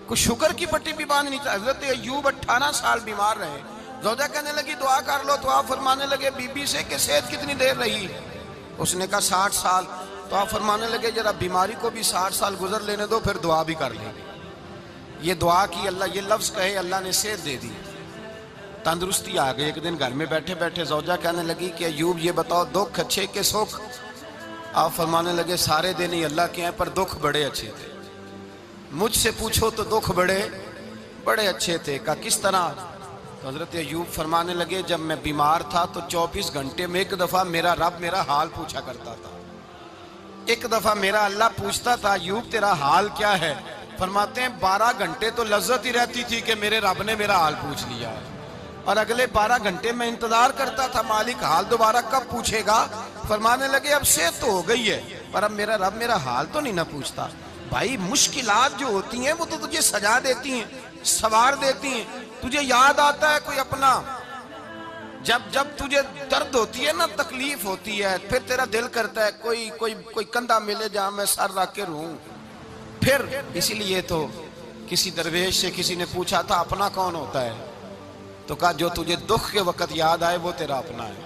کوئی شکر کی پٹی بھی باندھنی چاہیے. حضرت ایوب 18 سال بیمار رہے. زوجہ کہنے لگی دعا کر لو تو آپ فرمانے لگے بی بی سے کہ صحت کتنی دیر رہی؟ اس نے کہا 60 سال. تو آپ فرمانے لگے ذرا بیماری کو بھی 60 سال گزر لینے دو پھر دعا بھی کر لیں. یہ دعا کی اللہ، یہ لفظ کہے اللہ نے صحت دے دی، تندرستی آ گئی. ایک دن گھر میں بیٹھے بیٹھے زوجہ کہنے لگی کہ ایوب یہ بتاؤ دکھ اچھے کہ سکھ؟ آپ فرمانے لگے سارے دن ہی اللہ کے ہیں پر دکھ بڑے اچھے تھے. مجھ سے پوچھو تو دکھ بڑے اچھے تھے. کہا کس طرح؟ تو حضرت ایوب فرمانے لگے جب میں بیمار تھا تو 24 گھنٹے میں ایک دفعہ میرا رب میرا حال پوچھا کرتا تھا. ایک دفعہ میرا اللہ پوچھتا تھا ایوب تیرا حال کیا ہے؟ فرماتے ہیں 12 گھنٹے تو لذت ہی رہتی تھی کہ میرے رب نے میرا حال پوچھ لیا ہے، اور اگلے 12 گھنٹے میں انتظار کرتا تھا مالک حال دوبارہ کب پوچھے گا. فرمانے لگے اب صحت تو ہو گئی ہے پر اب میرا رب میرا حال تو نہیں نہ پوچھتا. بھائی مشکلات جو ہوتی ہیں وہ تو تجھے سجا دیتی ہیں، سوار دیتی ہیں. تجھے یاد آتا ہے کوئی اپنا جب تجھے درد ہوتی ہے نا، تکلیف ہوتی ہے، پھر تیرا دل کرتا ہے کوئی کندھا ملے جہاں میں سر رکھ کے رہوں. پھر اسی لیے تو کسی درویش سے کسی نے پوچھا تھا اپنا کون ہوتا ہے؟ تو کہا جو تجھے دکھ کے وقت یاد آئے وہ تیرا اپنا ہے.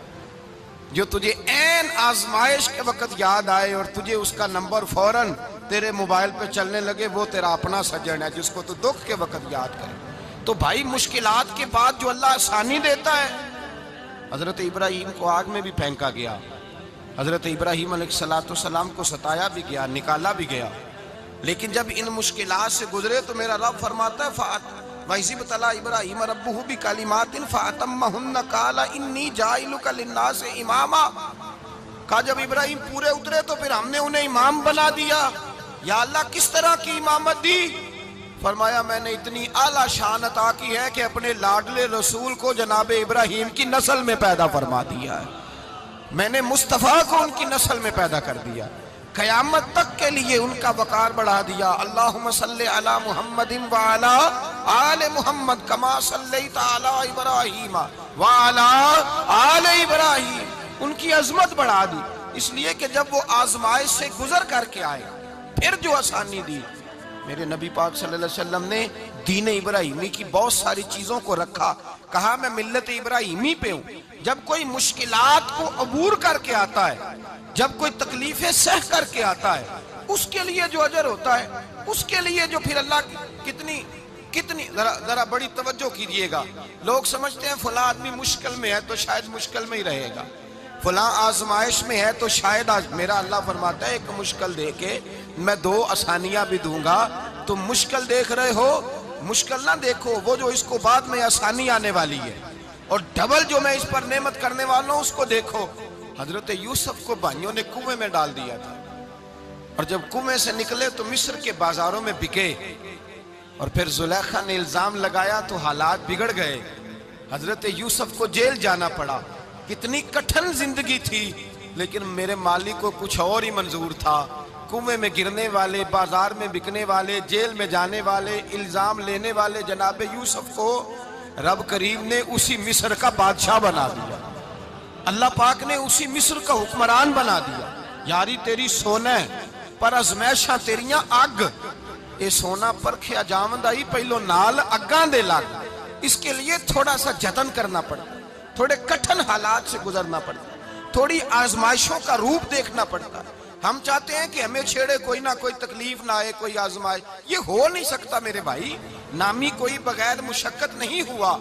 جو تجھے عین آزمائش کے وقت یاد آئے اور تجھے اس کا نمبر فوراً تیرے موبائل پہ چلنے لگے وہ تیرا اپنا سجن ہے جس کو تو دکھ کے وقت یاد کرے. تو بھائی مشکلات کے بعد جو اللہ آسانی دیتا ہے. حضرت ابراہیم کو آگ میں بھی پھینکا گیا، حضرت ابراہیم علیہ السلام کو ستایا بھی گیا، نکالا بھی گیا، لیکن جب ان مشکلات سے گزرے تو میرا رب فرماتا ہے وَإِذِ ابْتَلَىٰ إِبْرَاهِيمَ رَبُّهُ بِكَلِمَاتٍ فَأَتَمَّهُنَّ قَالَ إِنِّي جَاعِلُكَ لِلنَّاسِ إِمَامًا. کہا جب ابراہیم پورے اترے تو پھر ہم نے انہیں امام بنا دیا. یا اللہ کس طرح کی امامت دی؟ فرمایا میں نے اتنی اعلیٰ شان عطا کی ہے کہ اپنے لاڈلے رسول کو جناب ابراہیم کی نسل میں پیدا فرما دیا ہے. میں نے مصطفیٰ کو ان کی نسل میں پیدا کر دیا، قیامت تک کے لیے ان کا وقار بڑھا دیا. اللہم صلی علی محمد وعلی آل محمد کما صلیت علی ابراہیم وعلی آل ابراہیم. ان کی عظمت بڑھا دی اس لیے کہ جب وہ آزمائش سے گزر کر کے آئے پھر جو آسانی دی. میرے نبی پاک صلی اللہ علیہ وسلم نے دین ابراہیمی کی بہت ساری چیزوں کو رکھا. کہا میں ملت ابراہیمی پہ ہوں. جب کوئی مشکلات کو عبور کر کے آتا ہے، جب کوئی تکلیفیں سہ کر کے آتا ہے، اس کے لیے جو اجر ہوتا ہے، اس کے لیے جو پھر اللہ کتنی ذرا بڑی توجہ کیجئے گا. لوگ سمجھتے ہیں فلاں آدمی مشکل میں ہے تو شاید مشکل میں ہی رہے گا، فلاں آزمائش میں ہے تو شاید میرا اللہ فرماتا ہے ایک مشکل دے کے میں 2 آسانیاں بھی دوں گا. تم مشکل دیکھ رہے ہو، مشکل نہ دیکھو، وہ جو اس کو بعد میں آسانی آنے والی ہے، اور ڈبل جو میں اس پر نعمت کرنے والا ہوں اس کو دیکھو. حضرت یوسف کو بھائیوں نے کنویں میں ڈال دیا تھا، اور جب کنویں سے نکلے تو مصر کے بازاروں میں بکے، اور پھر زلیخا نے الزام لگایا تو حالات بگڑ گئے. حضرت یوسف کو جیل جانا پڑا. کتنی کٹھن زندگی تھی، لیکن میرے مالک کو کچھ اور ہی منظور تھا. کنویں میں گرنے والے، بازار میں بکنے والے، جیل میں جانے والے، الزام لینے والے جناب یوسف کو رب کریم نے اسی مصر کا بادشاہ بنا دیا. اللہ پاک نے اسی مصر کا حکمران بنا دیا. یاری تیری سونا پر ازمیشاں تیریاں اگ، اے سونا پرکھیا جاوندا ہی پہلو نال اگاں دے لگ. اس کے لیے تھوڑا سا جتن کرنا پڑتا، تھوڑے کٹھن حالات سے گزرنا پڑتا، تھوڑی آزمائشوں کا روپ دیکھنا پڑتا. ہم چاہتے ہیں کہ ہمیں چھیڑے کوئی نہ کوئی تکلیف نہ آئے، کوئی آزمائش. یہ ہو نہیں سکتا میرے بھائی. نامی کوئی بغیر مشقت نہیں ہوا.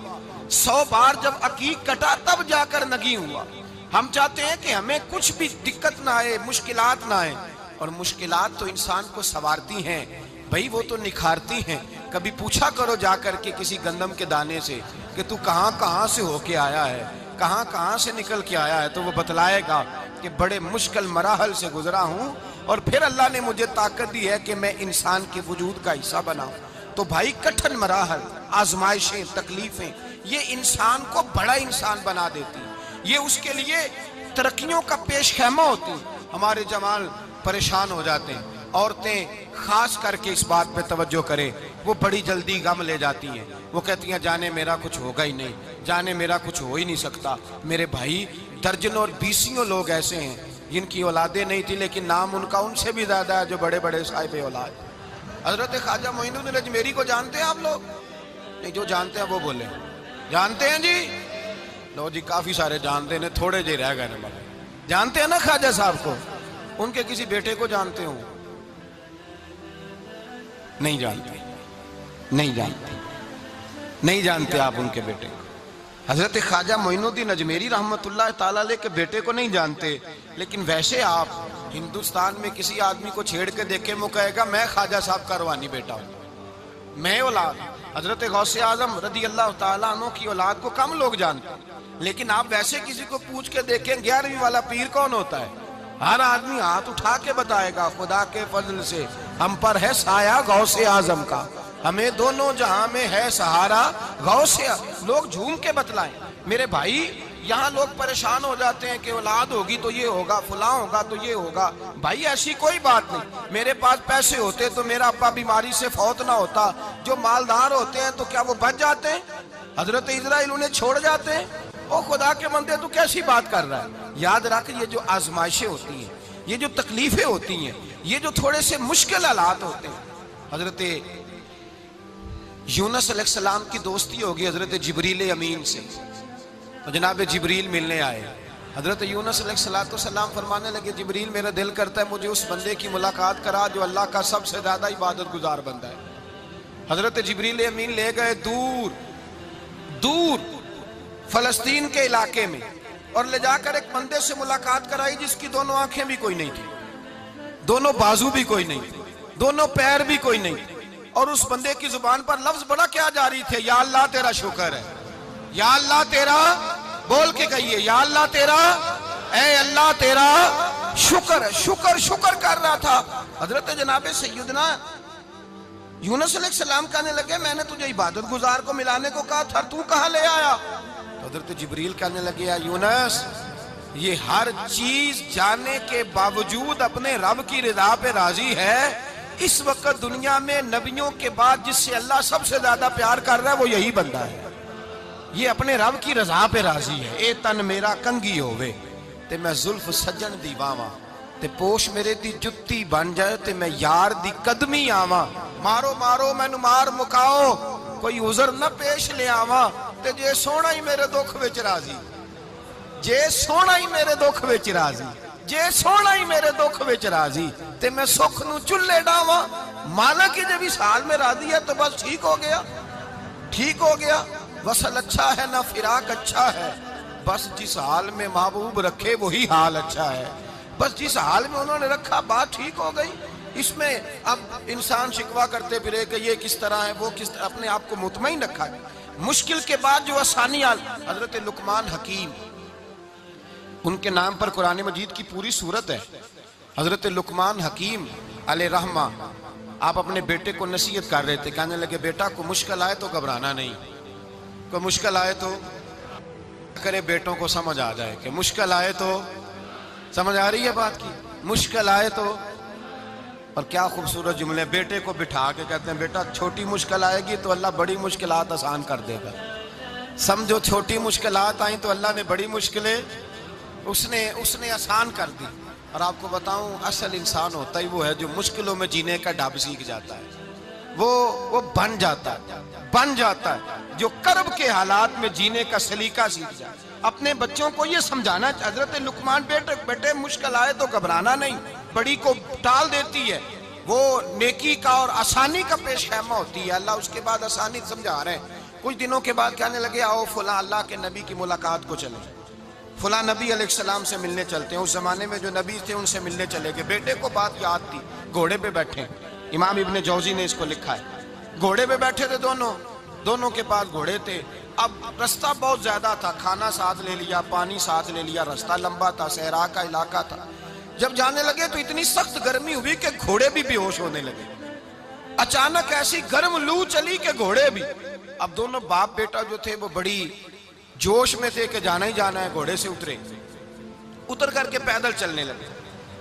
100 بار جب عقیق کٹا تب جا کر نگی ہوا. ہم چاہتے ہیں کہ ہمیں کچھ بھی دقت نہ آئے، مشکلات نہ آئے. اور مشکلات تو انسان کو سنوارتی ہیں بھائی، وہ تو نکھارتی ہیں. کبھی پوچھا کرو جا کر کے کسی گندم کے دانے سے کہ تو کہاں سے ہو کے آیا ہے، کہاں سے نکل کے آیا ہے، تو وہ بتلائے گا کہ بڑے مشکل مراحل سے گزرا ہوں اور پھر اللہ نے مجھے طاقت دی ہے کہ میں انسان کے وجود کا حصہ بناؤں. تو بھائی کٹھن مراحل، آزمائشیں، تکلیفیں یہ انسان کو بڑا انسان بنا دیتی ہیں. یہ اس کے لیے ترقیوں کا پیش خیمہ ہوتی. ہمارے جوان پریشان ہو جاتے ہیں. عورتیں خاص کر کے اس بات پہ توجہ کریں، وہ بڑی جلدی غم لے جاتی ہیں. وہ کہتی ہیں جانے میرا کچھ ہوگا ہی نہیں، جانے میرا کچھ ہو ہی نہیں سکتا. میرے بھائی درجنوں اور بیسیوں لوگ ایسے ہیں جن کی اولادیں نہیں تھی لیکن نام ان کا ان سے بھی زیادہ ہے جو بڑے بڑے صاحب اولاد. حضرت خواجہ معین الدین اجمیری کو جانتے ہیں آپ لوگ؟ نہیں، جو جانتے ہیں وہ بولیں۔ جانتے ہیں جی؟ لو جی، کافی سارے جانتے ہیں، تھوڑے جی رہ گئے نا۔ جانتے ہیں نا خواجہ صاحب کو؟ ان کے کسی بیٹے کو جانتے ہوں؟ نہیں جانتے، نہیں جانتے، نہیں جانتے آپ ان کے بیٹے کو۔ حضرت خواجہ معین الدین اجمیری رحمت اللہ تعالیٰ علیہ کے بیٹے کو نہیں جانتے، لیکن ویسے آپ ہندوستان میں کسی آدمی کو چھیڑ کے دیکھیں، وہ کہے گا میں خواجہ صاحب کا روحانی بیٹا ہوں، میں اولاد۔ حضرت غوث اعظم رضی اللہ تعالیٰ عنہ کی اولاد کو کم لوگ جانتے ہیں، لیکن آپ ویسے کسی کو پوچھ کے دیکھیں 11ویں والا پیر کون ہوتا ہے، ہر آدمی ہاتھ اٹھا کے بتائے گا خدا کے فضل سے ہم پر ہے سایہ غوث اعظم کا، ہمیں دونوں جہاں میں ہے سہارا غوث اعظم۔ لوگ جھوم کے بتلائیں۔ میرے بھائی، یہاں لوگ پریشان ہو جاتے ہیں کہ اولاد ہوگی تو یہ ہوگا، فلاں ہوگا تو یہ ہوگا۔ بھائی ایسی کوئی بات نہیں۔ میرے پاس پیسے ہوتے تو میرا ابا بیماری سے فوت نہ ہوتا۔ جو مالدار ہوتے ہیں تو کیا وہ بچ جاتے ہیں؟ حضرت اسرائیل انہیں چھوڑ جاتے ہیں؟ او خدا کے بندے، تو کیسی بات کر رہا ہے؟ یاد رکھ، یہ جو آزمائشیں ہوتی ہیں، یہ جو تکلیفیں ہوتی ہیں، یہ جو تھوڑے سے مشکل حالات ہوتے ہیں۔ حضرت یونس علیہ السلام کی دوستی ہوگی حضرت جبریل امین سے، تو جناب جبریل ملنے آئے۔ حضرت یونس علیہ السلام فرمانے لگے جبریل میرا دل کرتا ہے مجھے اس بندے کی ملاقات کرا جو اللہ کا سب سے زیادہ عبادت گزار بندہ ہے۔ حضرت جبریل امین لے گئے دور دور فلسطین کے علاقے میں، اور لے جا کر ایک بندے سے ملاقات کرائی جس کی دونوں آنکھیں بھی کوئی نہیں تھی، دونوں بازو بھی کوئی نہیں تھی، دونوں پیر بھی کوئی نہیں تھی، اور اس بندے کی زبان پر لفظ بڑا کیا جاری تھے، یا اللہ تیرا شکر ہے، یا اللہ تیرا، بول کے کہیے، یا اللہ تیرا، اے اللہ تیرا شکر ہے۔ شکر شکر کر رہا تھا۔ حضرت جناب سیدنا یونس علیہ السلام کہنے لگے میں نے تجھے عبادت گزار کو ملانے کو کہا تھا، تو کہاں لے آیا؟ حضرت جبریل کہنے لگے یا یونس، یہ ہر چیز جانے کے باوجود اپنے رب کی رضا پہ راضی ہے۔ اس وقت دنیا میں نبیوں کے بعد جس سے اللہ سب سے زیادہ پیار کر رہا ہے وہ یہی بندہ ہے، یہ اپنے رب کی رضا پہ راضی ہے۔ اے تن میرا کنگی ہووے تے میں زلف سجن دی واواں، تے پوش میرے دی جتی بن جائے تے میں یار دی قدمی آواں، مارو مارو مینو مار مکاؤ کوئی عذر نہ پیش لے آواں، تے جے سونا ہی میرے دکھ وچ راضی، جے سونا ہی میرے دکھ وچ راضی، جے سونا ہی میرے دکھ وچ راضی، تے میں سکھ نو چلے ڈاواں۔ مالک کی جب اس حال میں راضی ہے تو بس ٹھیک ہو گیا، ٹھیک ہو گیا۔ وصل اچھا ہے نہ فراق اچھا ہے، بس جس حال میں محبوب رکھے وہی حال اچھا ہے۔ بس جس حال میں انہوں نے رکھا بات ٹھیک ہو گئی۔ اس میں اب انسان شکوہ کرتے پھرے کہ یہ کس طرح ہے، وہ کس طرح، اپنے آپ کو مطمئن رکھا ہے۔ مشکل کے بعد جو آسانی حضرت لقمان حکیم، ان کے نام پر قرآن مجید کی پوری سورت ہے۔ حضرت لقمان حکیم علیہ رحمہ آپ اپنے بیٹے کو نصیحت کر رہے تھے، کہنے لگے بیٹا کو مشکل آئے تو گھبرانا نہیں، کوئی مشکل آئے تو کرے بیٹوں کو سمجھ آ جائے کہ مشکل آئے تو، سمجھ آ رہی ہے بات کی، مشکل آئے تو۔ اور کیا خوبصورت جملے، بیٹے کو بٹھا کے کہتے ہیں بیٹا چھوٹی مشکل آئے گی تو اللہ بڑی مشکلات آسان کر دے گا، سمجھو چھوٹی مشکلات آئیں تو اللہ نے بڑی مشکلیں اس نے آسان کر دی۔ اور آپ کو بتاؤں اصل انسان ہوتا ہی وہ ہے جو مشکلوں میں جینے کا ڈھب سیکھ جاتا ہے، وہ بن جاتا ہے جو کرب کے حالات میں جینے کا سلیقہ سیکھ جائے۔ اپنے بچوں کو یہ سمجھانا، حضرت لقمان بیٹے مشکل آئے تو گھبرانا نہیں، بڑی کو ٹال دیتی ہے، وہ نیکی کا اور آسانی کا پیش خیمہ ہوتی ہے۔ اللہ اس کے بعد آسانی سمجھا رہے ہیں۔ کچھ دنوں کے بعد کہنے لگے آؤ فلاں اللہ کے نبی کی ملاقات کو چلیں، فلاں نبی علیہ السلام سے ملنے چلتے ہیں۔ اس زمانے میں جو نبی تھے ان سے ملنے چلے گئے۔ بیٹے کو بات یاد تھی، گھوڑے پہ بیٹھے، امام ابن جوزی نے اس کو لکھا ہے، گھوڑے پہ بیٹھے تھے دونوں کے پاس گھوڑے تھے۔ اب رستہ بہت زیادہ تھا، کھانا ساتھ لے لیا، پانی ساتھ لے لیا، رستہ لمبا تھا، صحرا کا علاقہ تھا۔ جب جانے لگے تو اتنی سخت گرمی ہوئی کہ گھوڑے بھی بے ہوش ہونے لگے۔ اچانک ایسی گرم لو چلی کہ گھوڑے بھی، اب دونوں باپ بیٹا جو تھے وہ بڑی جوش میں تھے کہ جانا ہی جانا ہے، گھوڑے سے اتر کر کے پیدل چلنے لگے۔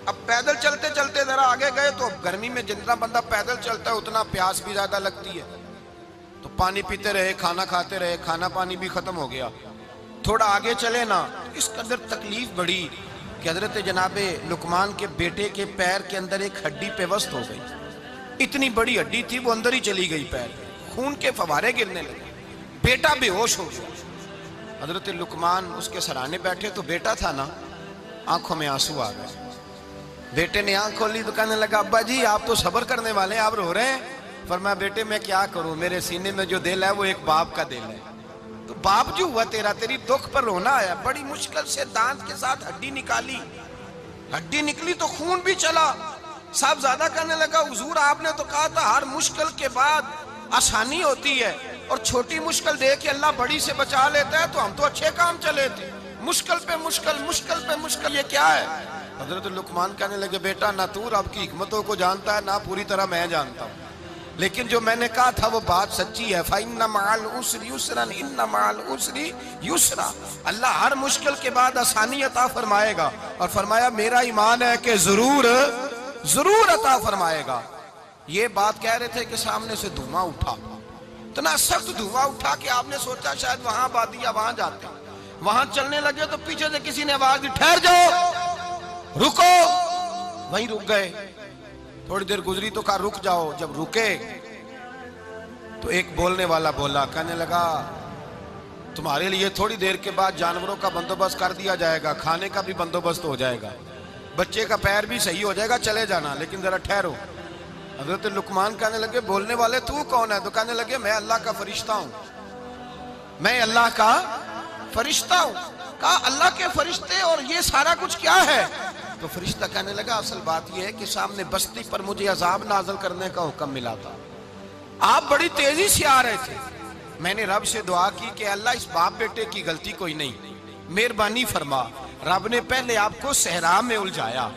اب پیدل چلتے چلتے ذرا آگے گئے تو گرمی میں جتنا بندہ پیدل چلتا ہے اتنا پیاس بھی زیادہ لگتی ہے، تو پانی پیتے رہے، کھانا کھاتے رہے، کھانا پانی بھی ختم ہو گیا۔ تھوڑا آگے چلے نا، اس قدر تکلیف بڑی کہ حضرت جناب لقمان کے بیٹے کے پیر کے اندر ایک ہڈی پیوست ہو گئی۔ اتنی بڑی ہڈی تھی وہ اندر ہی چلی گئی پیر، خون کے فوارے گرنے لگے، بیٹا بے ہوش ہو گیا۔ حضرت لقمان اس کے سرانے بیٹھے تو بیٹا تھا نا، آنکھوں میں آنسو آ گئے۔ بیٹے نے آنکھ کھولی تو کہنے لگا ابا جی آپ تو صبر کرنے والے ہیں، آپ رو رہے ہیں۔ فرمایا بیٹے میں کیا کروں، میرے سینے میں جو دل ہے وہ ایک باپ کا دل ہے، تو باپ جو ہوا تیرا، تیری دکھ پر رونا آیا۔ بڑی مشکل سے دانت کے ساتھ ہڈی نکالی، ہڈی نکلی تو خون بھی چلا۔ صاحب زیادہ کہنے لگا حضور آپ نے تو کہا تھا ہر مشکل کے بعد آسانی ہوتی ہے، اور چھوٹی مشکل دے کے اللہ بڑی سے بچا لیتا ہے، تو ہم تو اچھے کام چلے تھے، مشکل پہ مشکل، مشکل پہ مشکل، یہ کیا ہے؟ حضرت لقمان کہنے لگے بیٹا نہ تو رب کی حکمتوں کو جانتا ہے، نہ پوری طرح میں جانتا ہوں، لیکن جو میں نے کہا تھا وہ بات سچی ہے۔ فَإِنَّ مَعَ الْعُسْرِ يُسْرًا إِنَّ مَعَ الْعُسْرِ يُسْرًا، اللہ ہر مشکل کے بعد آسانی عطا فرمائے گا، اور فرمایا میرا ایمان ہے کہ ضرور ضرور عطا فرمائے گا۔ یہ بات کہہ رہے تھے کہ سامنے سے دھواں اٹھا، اتنا سخت دھواں اٹھا کہ آپ نے سوچا شاید وہاں بادیا وہاں جاتے، وہاں چلنے لگے تو پیچھے سے کسی نے آواز دی ٹھہر جاؤ، رکو، وہیں رک گئے۔ تھوڑی دیر گزری تو کہا رک جاؤ، جب رکے تو ایک بولنے والا بولا، کہنے لگا تمہارے لیے تھوڑی دیر کے بعد جانوروں کا بندوبست کر دیا جائے گا، کھانے کا بھی بندوبست ہو جائے گا، بچے کا پیر بھی صحیح ہو جائے گا، چلے جانا لیکن ذرا ٹھہرو۔ حضرت لقمان کہنے لگے بولنے والے تو کون ہے؟ تو کہنے لگے میں اللہ کا فرشتہ ہوں، میں اللہ کا فرشتہ ہوں۔ کہا اللہ کے فرشتے اور یہ سارا کچھ کیا ہے؟ تو فرشتہ کہنے لگا اصل بات یہ ہے کہ سامنے بستی پر مجھے عذاب نازل کرنے کا حکم ملا تھا، آپ بڑی تیزی سے آ رہے تھے، میں نے رب سے دعا کی کہ اللہ اس باپ بیٹے کی غلطی کوئی نہیں، مہربانی فرما۔ رب نے پہلے آپ کو صحرا میں الجھایا،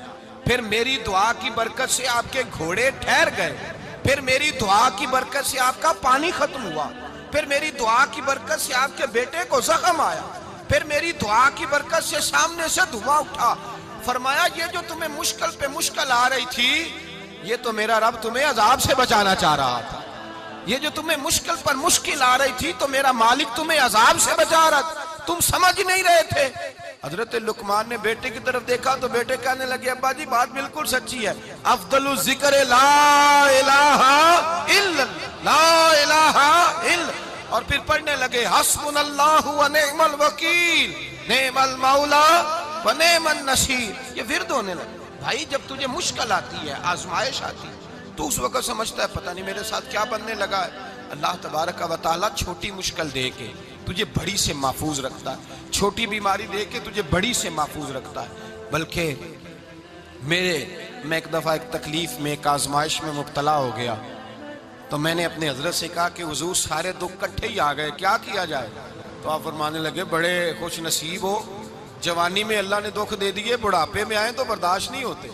پھر میری دعا کی برکت سے آپ کے گھوڑے ٹھہر گئے، پھر میری دعا کی برکت سے آپ کا پانی ختم ہوا، پھر میری دعا کی برکت سے آپ کے بیٹے کو زخم آیا، پھر میری دعا کی برکت سے سامنے سے دھواں اٹھا۔ فرمایا یہ جو تمہیں مشکل پہ مشکل آ رہی تھی، یہ تو میرا رب تمہیں عذاب سے بچانا چاہ رہا تھا، یہ جو تمہیں مشکل پر مشکل آ رہی تھی تو میرا مالک تمہیں عذاب سے بچا رہا تھا، تم سمجھ نہیں رہے تھے۔ حضرت لقمان نے بیٹے کی طرف دیکھا تو بیٹے کہنے لگے ابا جی بات بالکل سچی ہے، افضل الذکر لا الہ الا لا الہ الا، اور پھر پڑھنے لگے حسبنا اللہ و نعم الوکیل نعم المولا و نعم النصیر۔ یہ ورد ہونے لگے۔ بھائی جب تجھے مشکل آتی ہے، آزمائش آتی ہے، تو اس وقت سمجھتا ہے پتہ نہیں میرے ساتھ کیا بننے لگا ہے۔ اللہ تبارک و تعالیٰ چھوٹی مشکل دے کے تجھے بڑی سے محفوظ رکھتا ہے، چھوٹی بیماری دے کے تجھے بڑی سے محفوظ رکھتا ہے۔ بلکہ میں ایک دفعہ ایک تکلیف میں، ایک آزمائش میں مبتلا ہو گیا، تو میں نے اپنے حضرت سے کہا کہ حضور سارے دکھ کٹھے ہی آ گئے، کیا کیا جائے؟ تو آپ فرمانے لگے بڑے خوش نصیب ہو، جوانی میں اللہ نے دکھ دے دیے، بڑھاپے میں آئے تو برداشت نہیں ہوتے،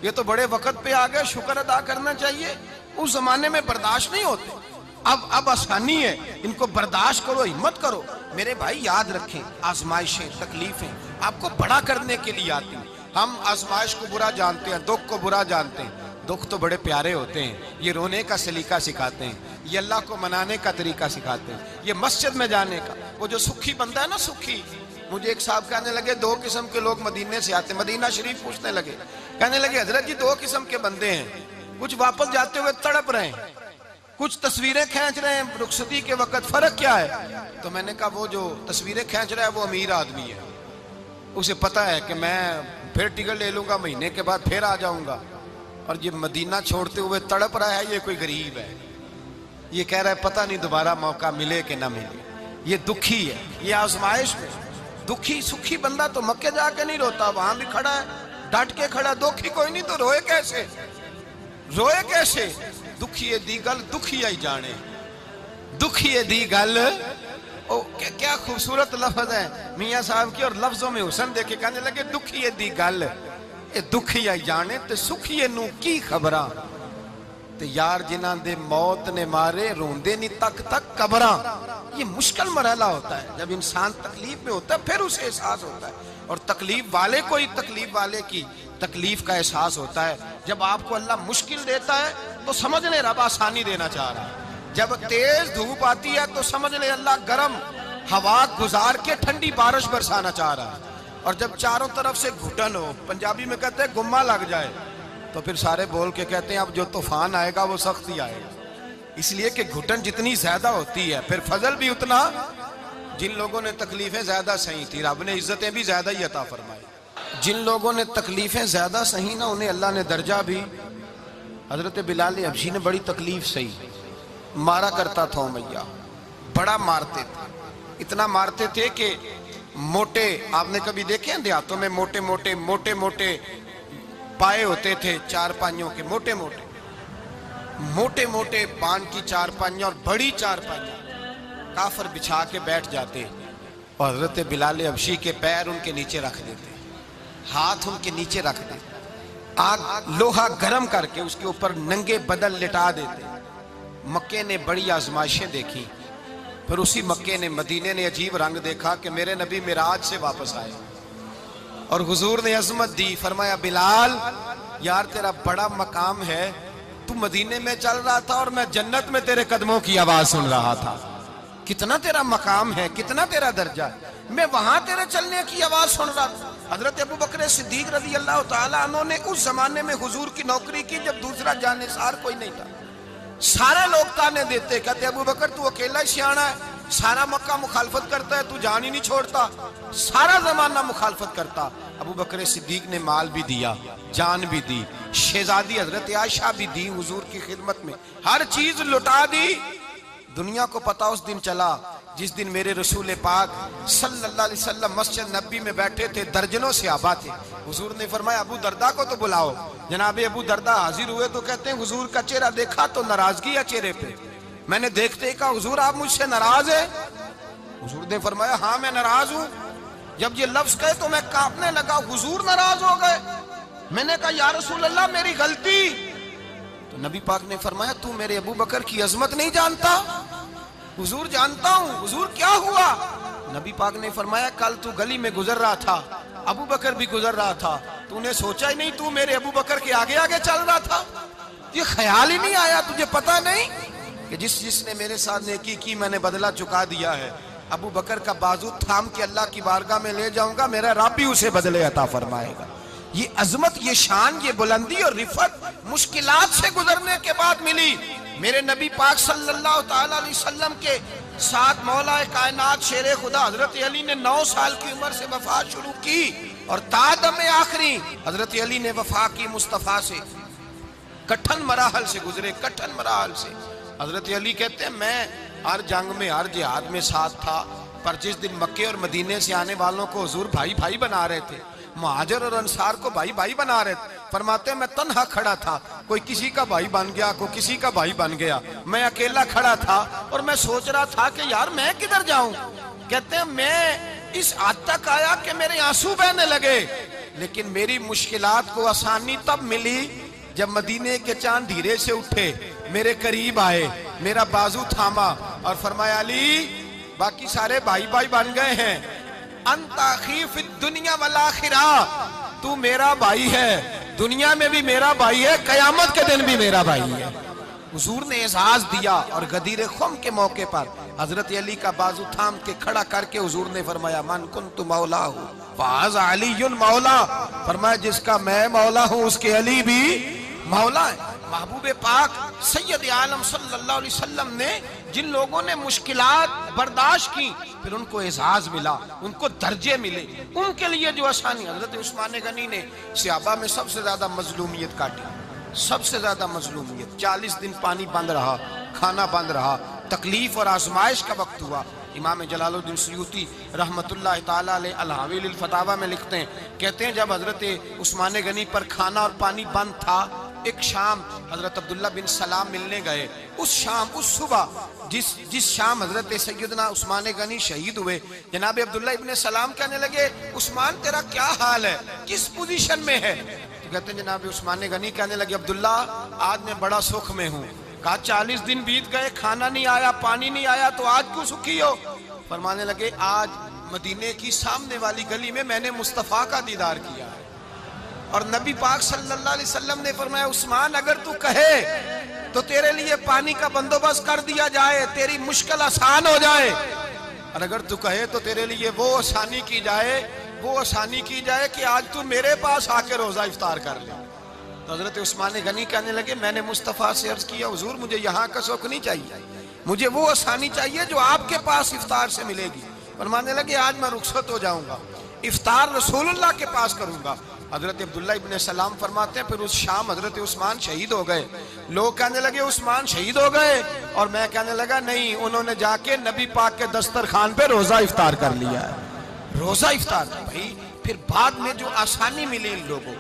یہ تو بڑے وقت پہ آ گئے، شکر ادا کرنا چاہیے، اس زمانے میں برداشت نہیں ہوتے، اب آسانی ہے، ان کو برداشت کرو، ہمت کرو۔ میرے بھائی یاد رکھیں آزمائشیں، تکلیفیں آپ کو بڑا کرنے کے لیے آتی ہیں۔ ہم آزمائش کو برا جانتے ہیں، دکھ کو برا جانتے ہیں، دکھ تو بڑے پیارے ہوتے ہیں، یہ رونے کا سلیقہ سکھاتے ہیں، یہ اللہ کو منانے کا طریقہ سکھاتے ہیں، یہ مسجد میں جانے کا۔ وہ جو سکھی بندہ ہے نا، سکھی، مجھے ایک صاحب کہنے لگے دو قسم کے لوگ مدینے سے آتے ہیں، مدینہ شریف پوچھنے لگے، کہنے لگے حضرت جی دو قسم کے بندے ہیں، کچھ واپس جاتے ہوئے تڑپ رہے ہیں، کچھ تصویریں کھینچ رہے ہیں رخصتی کے وقت، فرق کیا ہے؟ تو میں نے کہا وہ جو تصویریں کھینچ رہا ہے وہ امیر آدمی ہے، اسے پتہ ہے کہ میں پھر ٹکٹ لے لوں گا، مہینے کے بعد پھر آ جاؤں گا، اور یہ مدینہ چھوڑتے ہوئے تڑپ رہا ہے، یہ کوئی غریب ہے، یہ کہہ رہا ہے پتہ نہیں دوبارہ موقع ملے کہ نہ ملے، یہ دکھی ہے، یہ آزمائش میں دکھی۔ سکھی بندہ تو مکے جا کے نہیں روتا، وہاں بھی کھڑا ہے، ڈٹ کے کھڑا، دکھی کوئی نہیں تو روئے کیسے؟ روئے کیسے؟ دکھیے دی گل دکھیا ہی جانے، دکھیے دی گل، کیا خوبصورت لفظ ہے میاں صاحب کی، اور لفظوں میں حسن دیکھے، کہنے لگے دکھیے دی گل اے دکھیا ہی جانے، تے سکھیے نو کی خبراں، تے یار جنہاں دے موت نے مارے روندے نہیں تک تک قبراں۔ یہ مشکل مرحلہ ہوتا ہے، جب انسان تکلیف میں ہوتا ہے پھر اسے احساس ہوتا ہے، اور تکلیف والے کو ہی تکلیف والے کی تکلیف کا احساس ہوتا ہے۔ جب آپ کو اللہ مشکل دیتا ہے تو سمجھ لے رب آسانی دینا چاہ رہا ہے، جب تیز دھوپ آتی ہے تو سمجھ لے اللہ گرم ہوا گزار کے ٹھنڈی بارش برسانا چاہ رہا ہے، اور جب چاروں طرف سے گھٹن ہو، پنجابی میں کہتے ہیں گما لگ جائے، تو تو پھر سارے بول کے کہتے ہیں اب جو طوفان آئے گا وہ سخت ہی آئے گا، اس لیے کہ گھٹن جتنی زیادہ ہوتی ہے پھر فضل بھی اتنا. جن لوگوں نے تکلیفیں زیادہ سہی تھی رب نے عزتیں بھی زیادہ ہی عطا فرمائی. جن لوگوں نے تکلیفیں زیادہ سہی نا انہیں اللہ نے درجہ بھی. حضرت بلال حبشی نے بڑی تکلیف سہی، مارا کرتا تھا امیہ، بڑا مارتے تھے، اتنا مارتے تھے کہ موٹے، آپ نے کبھی دیکھے ہیں دیہاتوں میں موٹے موٹے پائے ہوتے تھے چار پائیوں کے، موٹے موٹے پان کی چار پائیاں اور بڑی چار پائیاں کافر بچھا کے بیٹھ جاتے اور حضرت بلال حبشی کے پیر ان کے نیچے رکھ دیتے، ہاتھ ان کے نیچے رکھ دیتے، آگ لوہا گرم کر کے اس کے اوپر ننگے بدن لٹا دیتے. مکے نے بڑی آزمائشیں دیکھی، پھر اسی مکے نے مدینے نے عجیب رنگ دیکھا کہ میرے نبی معراج سے واپس آئے اور حضور نے عظمت دی. فرمایا بلال یار تیرا بڑا مقام ہے، تو مدینے میں چل رہا تھا اور میں جنت میں تیرے قدموں کی آواز سن رہا تھا. کتنا تیرا مقام ہے، کتنا تیرا درجہ ہے، میں وہاں تیرے چلنے کی آواز سن رہا تھا. حضرت ابو بکر صدیق رضی اللہ تعالیٰ عنہ نے اس زمانے میں حضور کی نوکری کی جب دوسرا جانثار کوئی نہیں تھا. سارے لوگ تانے دیتے، کہتے ابو بکر تو اکیلا ہی سیانا ہے، سارا مکہ مخالفت کرتا ہے، تو جان ہی نہیں چھوڑتا، سارا زمانہ مخالفت کرتا. ابو بکر صدیق نے مال بھی دیا، جان بھی دی، شہزادی حضرت عائشہ بھی دی حضور کی خدمت میں، ہر چیز لٹا دی. دنیا کو پتا اس دن چلا جس دن میرے رسول پاک صلی اللہ علیہ وسلم مسجد نبی میں بیٹھے تھے، درجنوں صحابہ تھے. حضور نے فرمایا ابو دردہ کو تو بلاؤ. جناب ابو دردہ حاضر ہوئے تو کہتے ہیں حضور کا چہرہ دیکھا تو ناراضگی ہے چہرے پہ. میں نے دیکھتے ہی کہا حضور آپ مجھ سے ناراض ہیں؟ حضور نے فرمایا ہاں میں ناراض ہوں. جب یہ لفظ کہے تو میں کانپنے لگا، حضور ناراض ہو گئے. میں نے کہا یا رسول اللہ میری غلطی. تو نبی پاک نے فرمایا تو میرے ابو بکر کی عظمت نہیں جانتا؟ حضور جانتا ہوں. حضور کیا ہوا؟ نبی پاک نے فرمایا کل تو گلی میں گزر رہا تھا، ابو بکر بھی گزر رہا تھا، تو نے سوچا ہی نہیں تو میرے ابو بکر کے آگے آگے چل رہا تھا؟ یہ خیال ہی نہیں آیا، تجھے پتا نہیں کہ جس نے میرے ساتھ نیکی کی میں نے بدلہ چکا دیا ہے. ابو بکر کا بازو تھام کے اللہ کی بارگاہ میں لے جاؤں گا، میرا رب بھی اسے بدلے عطا فرمائے گا. یہ عظمت، یہ شان، یہ بلندی اور رفعت مشکلات سے گزرنے کے بعد ملی. میرے نبی پاک صلی اللہ تعالیٰ علیہ وسلم کے ساتھ مولا کائنات شیر خدا حضرت علی نے 9 سال کی عمر سے وفات شروع کی اور تا دم آخری حضرت علی نے وفا کی مصطفیٰ سے. کٹھن مراحل سے گزرے، کٹھن مراحل سے. حضرت علی کہتے ہیں میں ہر جنگ میں، ہر جہاد میں ساتھ تھا، پر جس دن مکے اور مدینے سے آنے والوں کو حضور بھائی بھائی بنا رہے تھے، مہاجر اور انصار کو بھائی بھائی بنا رہے تھے. فرماتے ہیں میں تنہا کھڑا تھا، کوئی کسی کا بھائی بن گیا، کوئی کسی کا بھائی بن گیا، میں اکیلا کھڑا تھا اور میں سوچ رہا تھا کہ یار میں کدھر جاؤں. کہتے ہیں میں اس حد تک آیا کہ میرے آنسو بہنے لگے، لیکن میری مشکلات کو آسانی تب ملی جب مدینے کے چاند دھیرے سے اٹھے، میرے قریب آئے، میرا بازو تھاما اور فرمایا علی باقی سارے بھائی بھائی بن گئے ہیں، انت اخی فی الدنیا والآخرہ، تو میرا بھائی ہے، دنیا میں بھی میرا بھائی ہے، قیامت کے دن بھی میرا بھائی ہے. حضور نے اعزاز دیا اور غدیر خم کے موقع پر حضرت علی کا بازو تھام کے کھڑا کر کے حضور نے فرمایا من کنت مولا ہوں فہذا علی مولا. فرمایا جس کا میں مولا ہوں اس کے علی بھی مولا ہے. محبوب پاک سید عالم صلی اللہ علیہ وسلم نے جن لوگوں نے مشکلات برداشت کی پھر ان کو اعزاز ملا، ان کو درجے ملے، ان کے لیے جو آسانی. حضرت عثمان غنی نے صحابہ میں سب سے زیادہ مظلومیت کاٹی، سب سے زیادہ مظلومیت. 40 دن پانی بند رہا، کھانا بند رہا، تکلیف اور آزمائش کا وقت ہوا. امام جلال الدین سیوطی رحمت اللہ تعالیٰ علیہ الحاوی للفتاوی میں لکھتے ہیں، کہتے ہیں جب حضرت عثمان غنی پر کھانا اور پانی بند تھا، ایک شام حضرت عبداللہ بن سلام ملنے گئے. اس شام، اس صبح جس شام حضرت سیدنا عثمان غنی شہید ہوئے، جناب عبداللہ ابن سلام کہنے لگے عثمان تیرا کیا حال ہے، کس پوزیشن میں ہے؟ تو کہتے ہیں جناب عثمان غنی کہنے لگے عبداللہ آج میں بڑا سکھ میں ہوں. کہا 40 دن بیت گئے، کھانا نہیں آیا، پانی نہیں آیا، تو آج کیوں سکھی ہو؟ فرمانے لگے آج مدینے کی سامنے والی گلی میں میں نے مصطفیٰ کا دیدار کیا ہے اور نبی پاک صلی اللہ علیہ وسلم نے فرمایا عثمان اگر تو کہے تو تیرے لیے پانی کا بندوبست کر دیا جائے، تیری مشکل آسان ہو جائے، اور اگر تو کہے تو تیرے لیے وہ آسانی کی جائے کہ آج تو میرے پاس آ کے روزہ افطار کر لے. تو حضرت عثمان غنی کہنے لگے میں نے مصطفیٰ سے عرض کیا حضور مجھے یہاں کا سوکھ نہیں چاہیے، مجھے وہ آسانی چاہیے جو آپ کے پاس افطار سے ملے گی۔ فرمانے لگے آج میں رخصت ہو جاؤں گا، افطار رسول اللہ کے پاس کروں گا۔ حضرت عبداللہ ابن سلام فرماتے ہیں پھر اس شام حضرت عثمان شہید ہو گئے۔ لوگ کہنے لگے عثمان شہید ہو گئے، اور میں کہنے لگا نہیں، انہوں نے جا کے نبی پاک کے دسترخوان پہ روزہ افطار کر لیا ہے۔ روزہ افطار بھائی، پھر بعد میں جو آسانی ملی ان لوگوں،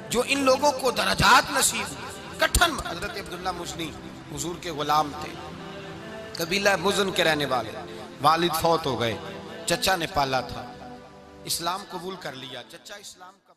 جو ان لوگوں کو درجات نصیب ہوئے۔ کٹھن حضرت عبداللہ مزنی حضور کے غلام تھے، قبیلہ مزن کے رہنے والے، والد فوت ہو گئے، چچا نے پالا تھا، اسلام قبول کر لیا، چچا اسلام کا